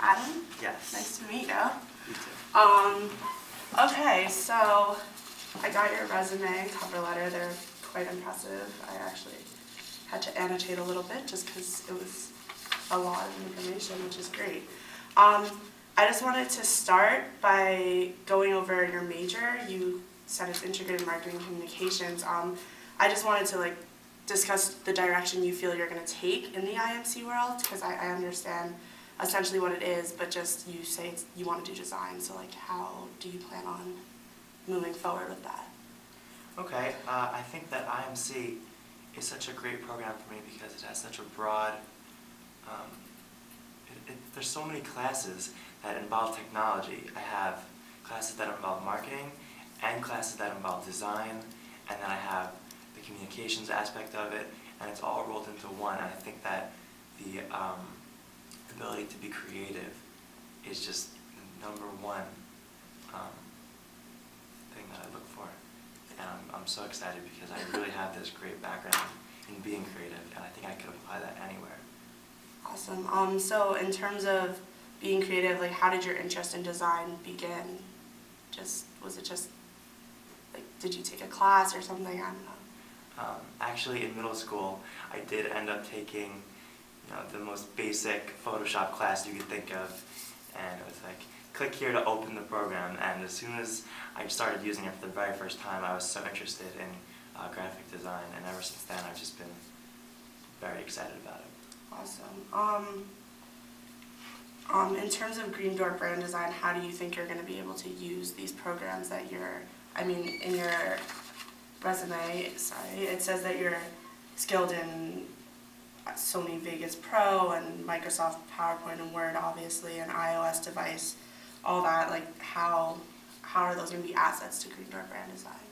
Adam? Yes. Nice to meet you. You too. Okay, so I got your resume and cover letter. They're quite impressive. I actually had to annotate a little bit just because it was a lot of information, which is great. I just wanted to start by going over your major. You said it's integrated marketing communications. I just wanted to discuss the direction you feel you're going to take in the IMC world, because I understand essentially what it is, but just you say you want to do design, so how do you plan on moving forward with that? Okay, I think that IMC is such a great program for me because it has such a broad, there's so many classes that involve technology. I have classes that involve marketing and classes that involve design, and then I have the communications aspect of it, and it's all rolled into one. And I think that the ability to be creative is just the number one thing that I look for. And I'm so excited because I really have this great background in being creative, and I think I could apply that anywhere. Awesome. So in terms of being creative, how did your interest in design begin? Was it just did you take a class or something? I don't know. Actually, in middle school, I did end up taking the most basic Photoshop class you could think of, and it was click here to open the program, and as soon as I started using it for the very first time, I was so interested in graphic design, and ever since then I've just been very excited about it. Awesome. In terms of Green Door brand design, how do you think you're going to be able to use these programs that in your resume, it says that you're skilled in Sony Vegas Pro and Microsoft PowerPoint and Word, obviously, and iOS device, all that. How are those going to be assets to Green Door brand design?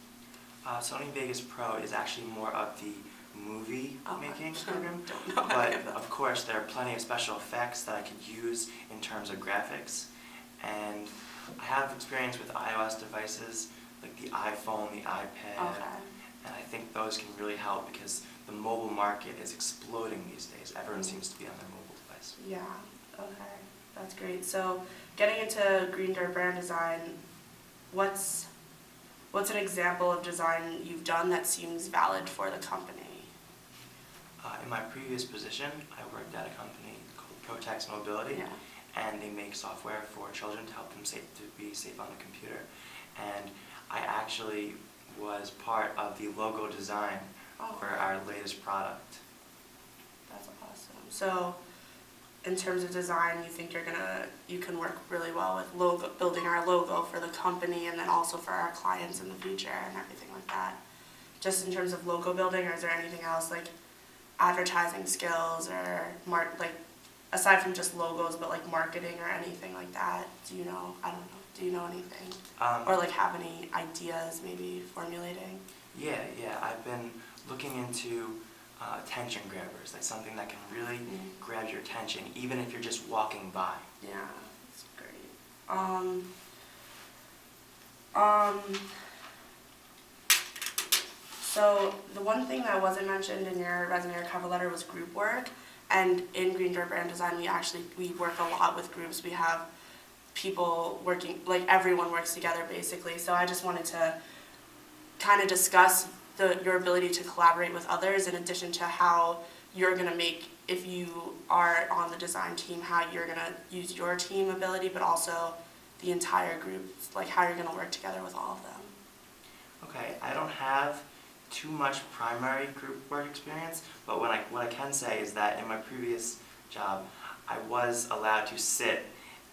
Sony Vegas Pro is actually more of the movie making program, Don't know but of course there are plenty of special effects that I could use in terms of graphics, and I have experience with iOS devices like the iPhone, the iPad, and I think those can really help because the mobile market is exploding these days. Everyone seems to be on their mobile device. Yeah, okay, that's great. So getting into Green Door brand design, what's an example of design you've done that seems valid for the company? In my previous position, I worked at a company called Protex Mobility, and they make software for children to help them be safe on the computer. And I actually was part of the logo design for our latest product. That's awesome. So, in terms of design, you think you can work really well with building our logo for the company, and then also for our clients in the future and everything like that. Just in terms of logo building, or is there anything else advertising skills or aside from just logos, but marketing or anything like that? Do you know? I don't know. Do you know anything? Or have any ideas maybe formulating? Yeah. I've been looking into attention grabbers, something that can really grab your attention, even if you're just walking by. Yeah, that's great. So the one thing that wasn't mentioned in your resume or cover letter was group work, and in Green Door brand design, we work a lot with groups. We have people working, everyone works together basically. So I just wanted to kind of discuss your ability to collaborate with others, in addition to how you're going to make, if you are on the design team, how you're going to use your team ability, but also the entire group, how you're going to work together with all of them. Okay, I don't have too much primary group work experience, but what I can say is that in my previous job, I was allowed to sit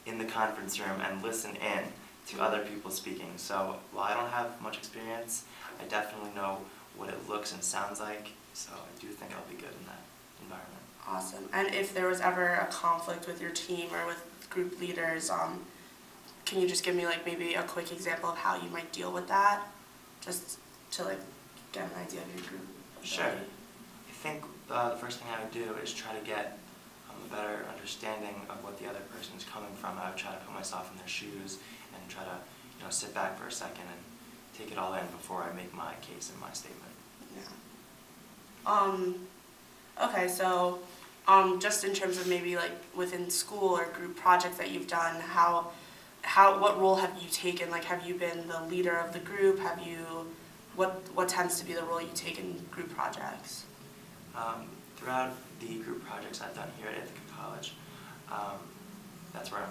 in the conference room and listen in to other people speaking. So while I don't have much experience, I definitely know what it looks and sounds like, so I do think I'll be good in that environment. Awesome. And if there was ever a conflict with your team or with group leaders, can you just give me maybe a quick example of how you might deal with that, just to get an idea of your group ability? Sure. I think the first thing I would do is try to get a better understanding of what the other person is coming from. I would try to put myself in their shoes and try to sit back for a second and take it all in before I make my case and my statement. Yeah. Okay, so just in terms of maybe like within school or group projects that you've done, what role have you taken? Like, have you been the leader of the group? What tends to be the role you take in group projects? Throughout the group projects I've done here at Ithaca College, that's where I'm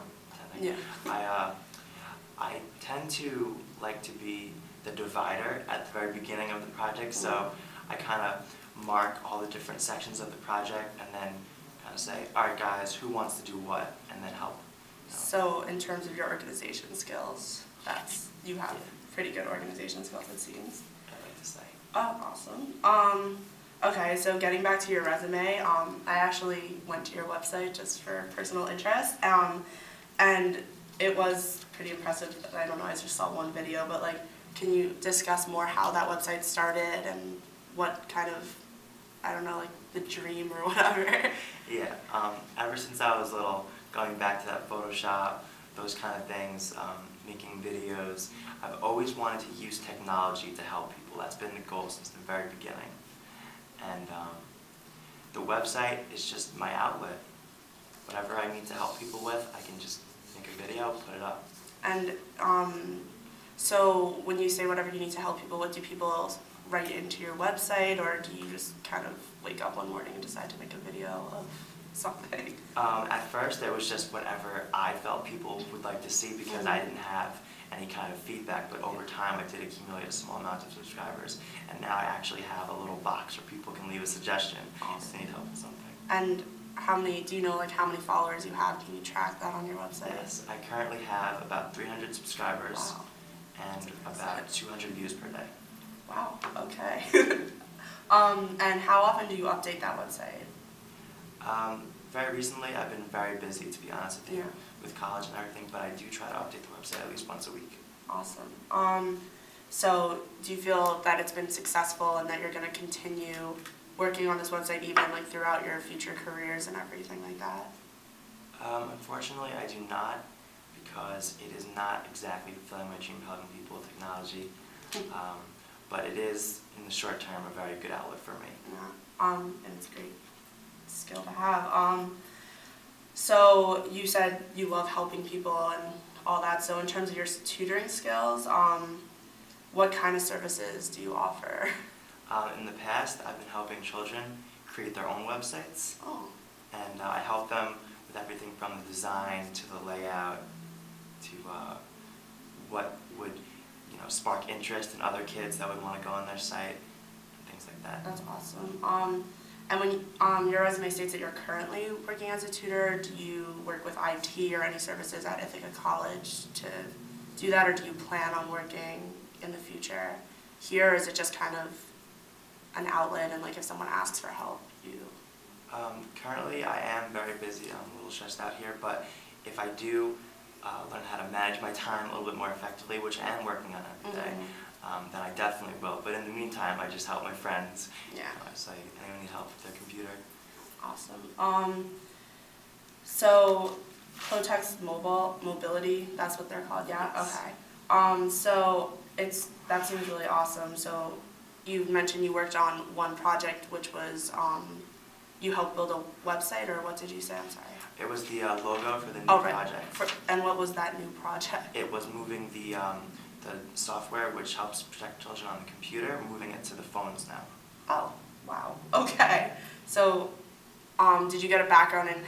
attending. Yeah. I tend to like to be the divider at the very beginning of the project, so I kind of mark all the different sections of the project and then kind of say, all right guys, who wants to do what, and then help. So in terms of your organization skills, you have pretty good organization skills, it seems. I'd like to say. Oh, awesome. Okay, so getting back to your resume, I actually went to your website just for personal interest, and it was pretty impressive. I don't know, I just saw one video, but like, can you discuss more how that website started and what kind of, I don't know, like the dream or whatever? Yeah, ever since I was little, going back to that Photoshop, those kind of things, making videos, I've always wanted to use technology to help people. That's been the goal since the very beginning. And the website is just my outlet. Whatever I need to help people with, I can just make a video, put it up. And so when you say whatever you need to help people with, do people write into your website, or do you just kind of wake up one morning and decide to make a video of something? At first, it was just whatever I felt people would like to see because I didn't have any kind of feedback, but over time I did accumulate a small amount of subscribers, and now I actually have a little box where people can leave a suggestion if they need help with something. And do you know like how many followers you have? Can you track that on your website? Yes, I currently have about 300 subscribers. Wow. And about 200 views per day. Wow, okay. And how often do you update that website? Very recently, I've been very busy, to be honest with you, Yeah. with college and everything, but I do try to update the website at least once a week. Awesome. So do you feel that it's been successful and that you're going to continue working on this website even like throughout your future careers and everything like that? Unfortunately, I do not, because it is not exactly fulfilling my dream of helping people with technology, but it is, in the short term, a very good outlet for me. Yeah. And it's a great skill to have. So you said you love helping people and all that, so in terms of your tutoring skills, what kind of services do you offer? In the past, I've been helping children create their own websites, Oh. and I help them with everything from the design to the layout to what would spark interest in other kids that would want to go on their site and things like that. That's awesome. And when your resume states that you're currently working as a tutor, do you work with IT or any services at Ithaca College to do that, or do you plan on working in the future here, or is it just kind of an outlet and like if someone asks for help, you? Currently, I am very busy. I'm a little stressed out here, but if I do learn how to manage my time a little bit more effectively, which I am working on every day, then I definitely will. But in the meantime, I just help my friends. Yeah. So anyone need help with their computer. Awesome. So Clotex Mobility, that's what they're called, yeah? Yes. Okay. So that seems really awesome. So you mentioned you worked on one project, which was you helped build a website, or what did you say? I'm sorry. It was the logo for the new Right. project. And what was that new project? It was moving the software which helps protect children on the computer, moving it to the phones now. Oh, wow. Okay. So did you get a background in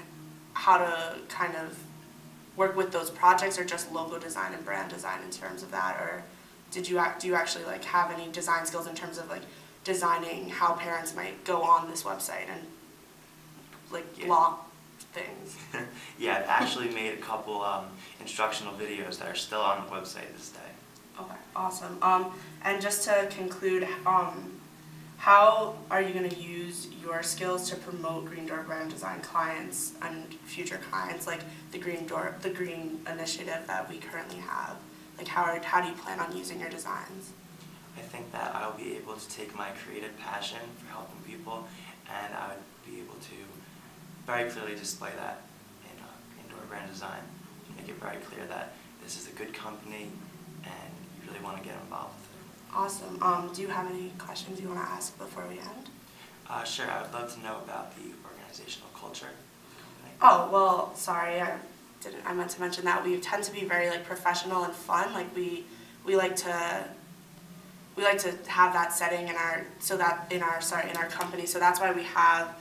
how to kind of work with those projects, or just logo design and brand design in terms of that, or do you actually like have any design skills in terms of like designing how parents might go on this website and like block things? Yeah, I've actually made a couple instructional videos that are still on the website this day. Okay, awesome. And just to conclude, how are you going to use your skills to promote Green Door brand design clients and future clients, like the Green Initiative that we currently have? Like how do you plan on using your designs? I think that I'll be able to take my creative passion for helping people, and I would be able to very clearly display that in Green Door brand design, make it very clear that this is a good company and you really want to get involved with it. Awesome. Do you have any questions you want to ask before we end? Sure, I would love to know about the organization. organizational culture of the company? Oh, well, sorry, I meant to mention that we tend to be very like professional and fun. Like we like to have that setting in our in our company. So that's why we have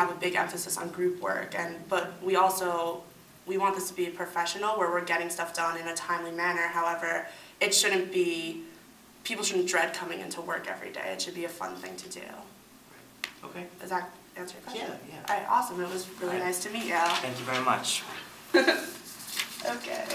a big emphasis on group work, but we want this to be professional where we're getting stuff done in a timely manner. However, people shouldn't dread coming into work every day. It should be a fun thing to do. Okay. Does that answer your question? Yeah. All right, awesome. It was really nice to meet you. Thank you very much. Okay.